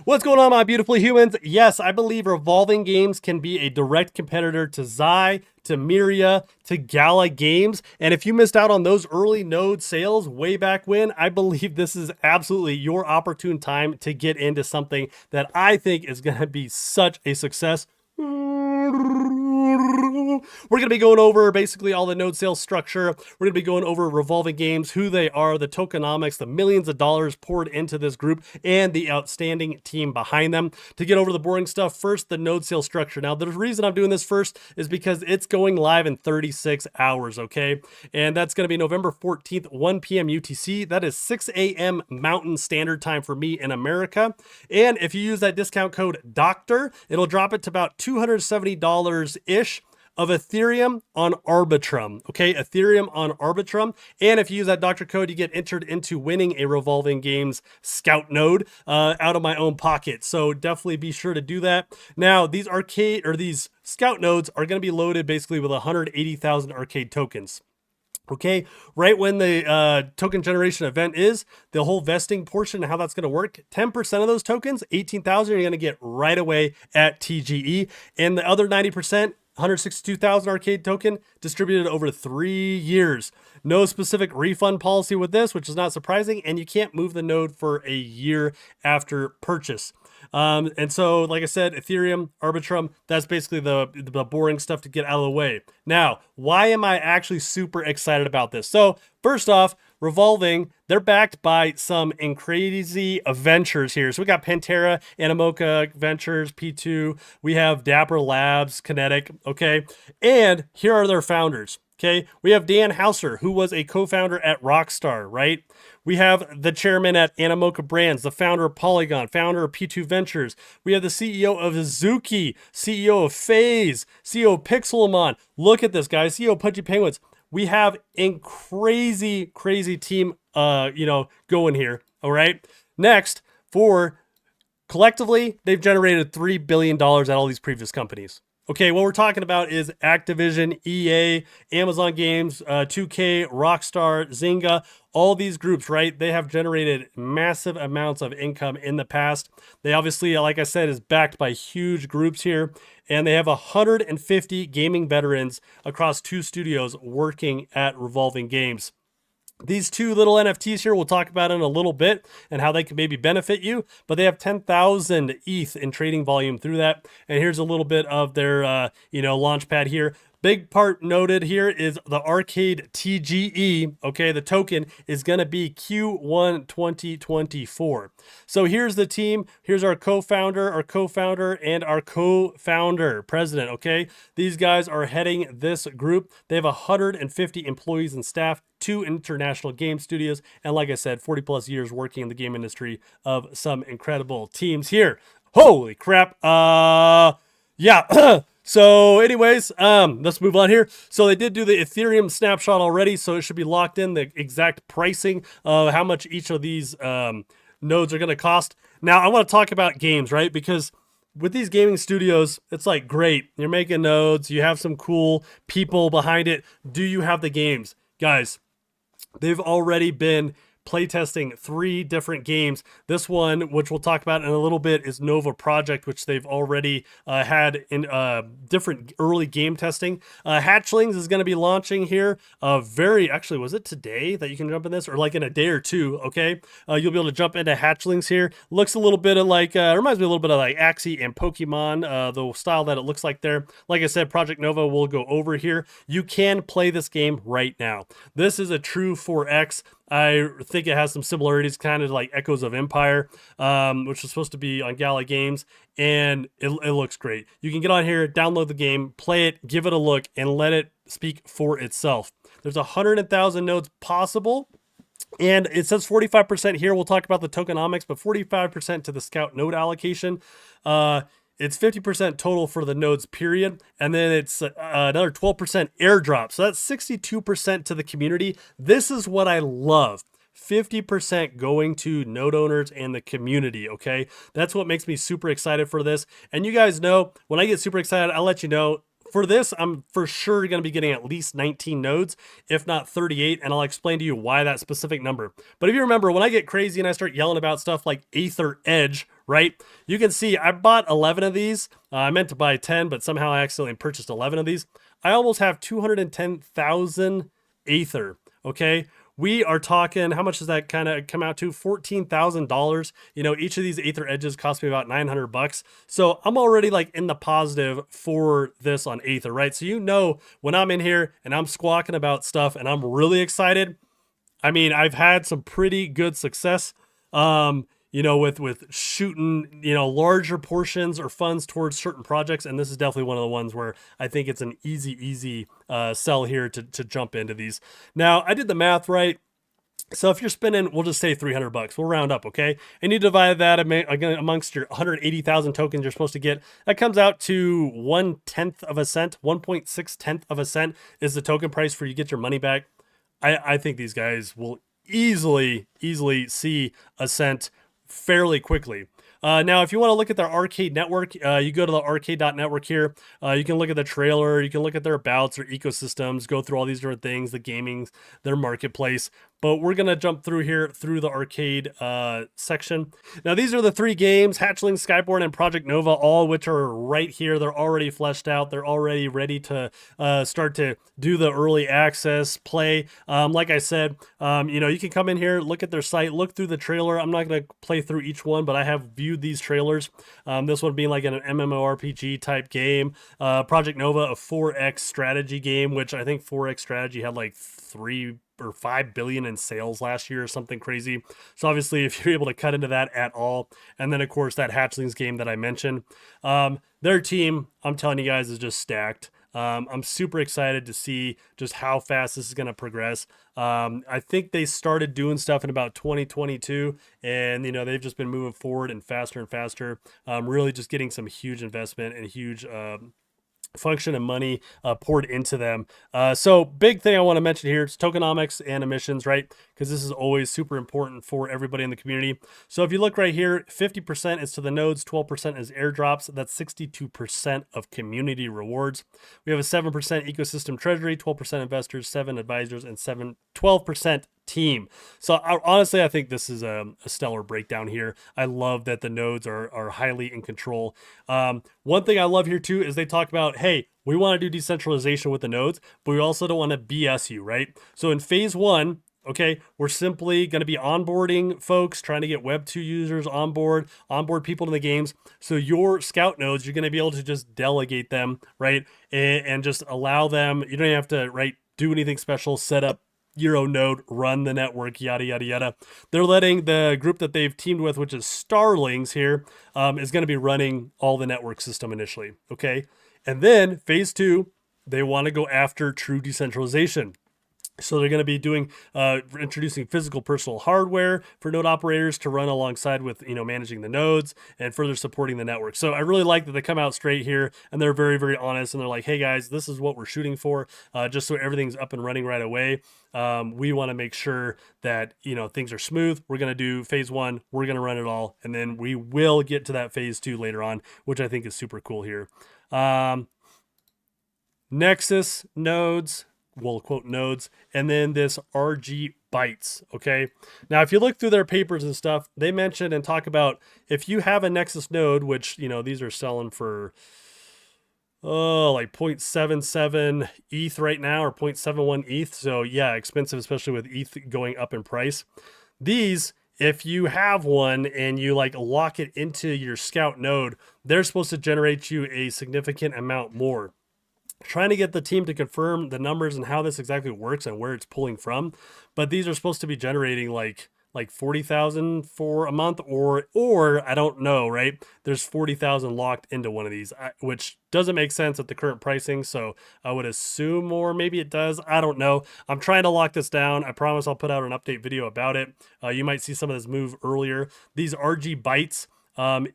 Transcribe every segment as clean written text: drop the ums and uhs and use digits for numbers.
What's going on, my beautiful humans? Yes, I believe Revolving Games can be a direct competitor to Zai, to Myria, to Gala Games. And if you missed out on those early node sales way back when, I believe this is absolutely your opportune time to get into something that I think is going to be such a success. We're going to be going over basically all the node sales structure. We're going to be going over Revolving Games, who they are, the tokenomics, the millions of dollars poured into this group, and the outstanding team behind them. To get over the boring stuff, first, the node sales structure. Now, the reason I'm doing this first is because it's going live in 36 hours, okay? And that's going to be November 14th, 1 p.m. UTC. That is 6 a.m. Mountain Standard Time for me in America. And if you use that discount code DOCTOR, it'll drop it to about $270-ish of Ethereum on Arbitrum. Okay, Ethereum on Arbitrum. And if you use that doctor code, you get entered into winning a Revolving Games Scout node out of my own pocket. So definitely be sure to do that. Now, these Scout nodes are going to be loaded basically with 180,000 RCADE tokens. Okay, right when the token generation event is, the whole vesting portion and how that's going to work, 10% of those tokens, 18,000, you're going to get right away at TGE. And the other 90%, 162,000 RCADE token distributed over 3 years. No specific refund policy with this, which is not surprising, and you can't move the node for a year after purchase. And so, like I said, Ethereum, Arbitrum, that's basically the boring stuff to get out of the way. Now, why am I actually super excited about this? So, first off, Revolving, they're backed by some crazy ventures here. So we got Pantera, Animoca Ventures, P2. We have Dapper Labs, Kinetic, okay? And here are their founders, okay? We have Dan Hauser, who was a co-founder at Rockstar, right? We have the chairman at Animoca Brands, the founder of Polygon, founder of P2 Ventures. We have the CEO of Azuki, CEO of FaZe, CEO of Pixelamon. Look at this, guys, CEO of Pudgy Penguins. We have a crazy team, going here. All right. Next, collectively, they've generated $3 billion at all these previous companies. Okay, what we're talking about is Activision, EA, Amazon Games, 2K, Rockstar, Zynga, all these groups, right? They have generated massive amounts of income in the past. They obviously, like I said, is backed by huge groups here. And they have 150 gaming veterans across 2 studios working at Revolving Games. These 2 little NFTs here, we'll talk about in a little bit and how they can maybe benefit you, but they have 10,000 ETH in trading volume through that. And here's a little bit of their, launch pad here. Big part noted here is the RCADE TGE, okay, the token is going to be Q1 2024. So here's the team. Here's our co-founder, and our co-founder, president, okay? These guys are heading this group. They have 150 employees and staff, 2 international game studios, and like I said, 40 plus years working in the game industry of some incredible teams here. Holy crap. Yeah. So anyways, let's move on here. So they did do the Ethereum snapshot already, so it should be locked in, the exact pricing of how much each of these nodes are going to cost. Now, I want to talk about games, right? Because with these gaming studios, it's like, great, you're making nodes, you have some cool people behind it. Do you have the games? Guys, they've already been playtesting 3 different games. This one, which we'll talk about in a little bit, is Nova Project, which they've already had in different early game testing. Hatchlings is going to be launching here actually, was it today that you can jump in this, or like in a day or 2? Okay, you'll be able to jump into Hatchlings here. Looks a little bit of like reminds me a little bit of like Axie and Pokemon, the style that it looks like there. Like I said, Project Nova will go over here. You can play this game right now. This is a true 4X. I think it has some similarities, kind of like Echoes of Empire, which is supposed to be on Gala Games, and it looks great. You can get on here, download the game, play it, give it a look, and let it speak for itself. There's 100,000 nodes possible, and it says 45% here. We'll talk about the tokenomics, but 45% to the Scout node allocation. It's 50% total for the nodes period, and then it's another 12% airdrop. So that's 62% to the community. This is what I love. 50% going to node owners and the community, okay? That's what makes me super excited for this. And you guys know, when I get super excited, I'll let you know. For this, I'm for sure going to be getting at least 19 nodes, if not 38, and I'll explain to you why that specific number. But if you remember, when I get crazy and I start yelling about stuff like Aether Edge, right? You can see I bought 11 of these. I meant to buy 10, but somehow I accidentally purchased 11 of these. I almost have 210,000 Ether, okay? We are talking, how much does that kind of come out to? $14,000. You know, each of these Ether edges cost me about 900 bucks. So I'm already like in the positive for this on Ether, right? So you know, when I'm in here and I'm squawking about stuff and I'm really excited, I mean, I've had some pretty good success, you know, with shooting, you know, larger portions or funds towards certain projects. And this is definitely one of the ones where I think it's an easy sell here to jump into these. Now, I did the math right. So if you're spending, we'll just say 300 bucks, we'll round up, okay? And you divide that amongst your 180,000 tokens you're supposed to get. That comes out to 1/10 of a cent, 1.6 of a cent is the token price for you get your money back. I think these guys will easily see a cent fairly quickly. Now, if you want to look at their RCADE network, you go to the RCADE.network here. You can look at the trailer. You can look at their abouts, their ecosystems, go through all these different things, the gaming, their marketplace. But we're going to jump through here through the RCADE section. Now, these are the 3 games, Hatchling, Skyborn, and Project Nova, all which are right here. They're already fleshed out. They're already ready to start to do the early access play. Like I said, you know, you can come in here, look at their site, look through the trailer. I'm not going to play through each one, but I have viewed these trailers. This one being like an MMORPG type game. Project Nova, a 4X strategy game, which I think 4X strategy had like 3 or 5 billion in sales last year or something crazy. So obviously if you're able to cut into that at all, and then of course that Hatchlings game that I mentioned, their team, I'm telling you guys, is just stacked. I'm super excited to see just how fast this is going to progress. I think they started doing stuff in about 2022, and you know they've just been moving forward and faster. Really just getting some huge investment and huge function and money poured into them. So big thing I want to mention here is tokenomics and emissions, right? Because this is always super important for everybody in the community. So if you look right here, 50% is to the nodes, 12% is airdrops. That's 62% of community rewards. We have a 7% ecosystem treasury, 12% investors, 7 advisors, and 12% team. So honestly, I think this is a stellar breakdown here. I love that the nodes are highly in control. One thing I love here too is they talk about, hey, we want to do decentralization with the nodes, but we also don't want to BS you, right? So in phase 1, okay, we're simply going to be onboarding folks, trying to get Web 2 users onboard people in the games. So your scout nodes, you're going to be able to just delegate them, right? And just allow them, you don't have to, right, do anything special, set up your own node, run the network, yada, yada, yada. They're letting the group that they've teamed with, which is Starlings here, is going to be running all the network system initially, okay? And then phase 2, they want to go after true decentralization. So they're going to be doing, introducing physical personal hardware for node operators to run alongside with, you know, managing the nodes and further supporting the network. So I really like that they come out straight here and they're very honest. And they're like, hey guys, this is what we're shooting for, just so everything's up and running right away. We want to make sure that, you know, things are smooth. We're going to do phase 1. We're going to run it all. And then we will get to that phase 2 later on, which I think is super cool here. Nexus nodes, we'll quote nodes, and then this RG bytes, okay? Now, if you look through their papers and stuff, they mention and talk about if you have a Nexus node, which, you know, these are selling for, like 0.77 ETH right now, or 0.71 ETH. So yeah, expensive, especially with ETH going up in price. These, if you have one and you like lock it into your scout node, they're supposed to generate you a significant amount more. Trying to get the team to confirm the numbers and how this exactly works and where it's pulling from, but these are supposed to be generating like 40,000 for a month, or I don't know, right? There's 40,000 locked into one of these, which doesn't make sense at the current pricing. So I would assume more, maybe it does. I don't know. I'm trying to lock this down. I promise I'll put out an update video about it. You might see some of this move earlier. These RG bytes,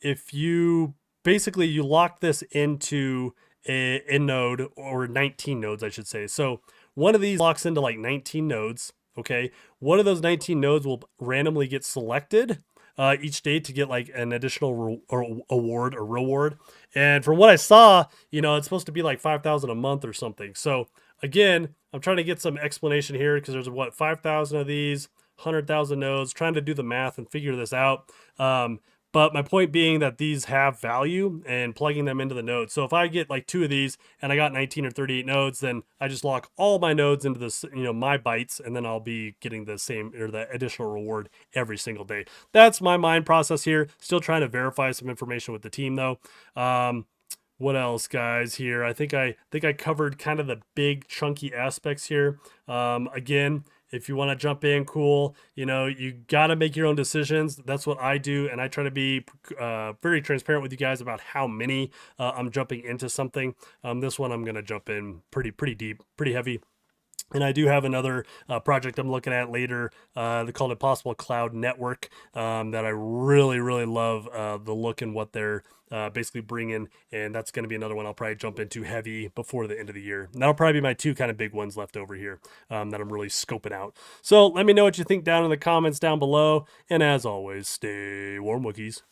if you basically you lock this into a node, or 19 nodes, I should say. So one of these locks into like 19 nodes, okay? One of those 19 nodes will randomly get selected each day to get like an additional award or reward. And from what I saw, you know, it's supposed to be like 5,000 a month or something. So again, I'm trying to get some explanation here because there's what, 5,000 of these, 100,000 nodes, trying to do the math and figure this out. But my point being that these have value and plugging them into the nodes. So if I get like 2 of these and I got 19 or 38 nodes, then I just lock all my nodes into this, my bytes, and then I'll be getting the same or the additional reward every single day. That's my mind process here. Still trying to verify some information with the team though. What else, guys? Here, I think I covered kind of the big chunky aspects here. Again, if you want to jump in, cool. You got to make your own decisions. That's what I do, and I try to be very transparent with you guys about how many I'm jumping into something. This one I'm gonna jump in pretty deep, pretty heavy. And I do have another project I'm looking at later. They call it Possible Cloud Network that I really love the look and what they're basically bringing. And that's going to be another one I'll probably jump into heavy before the end of the year. And that'll probably be my 2 kind of big ones left over here that I'm really scoping out. So let me know what you think down in the comments down below. And as always, stay warm, Wookiees.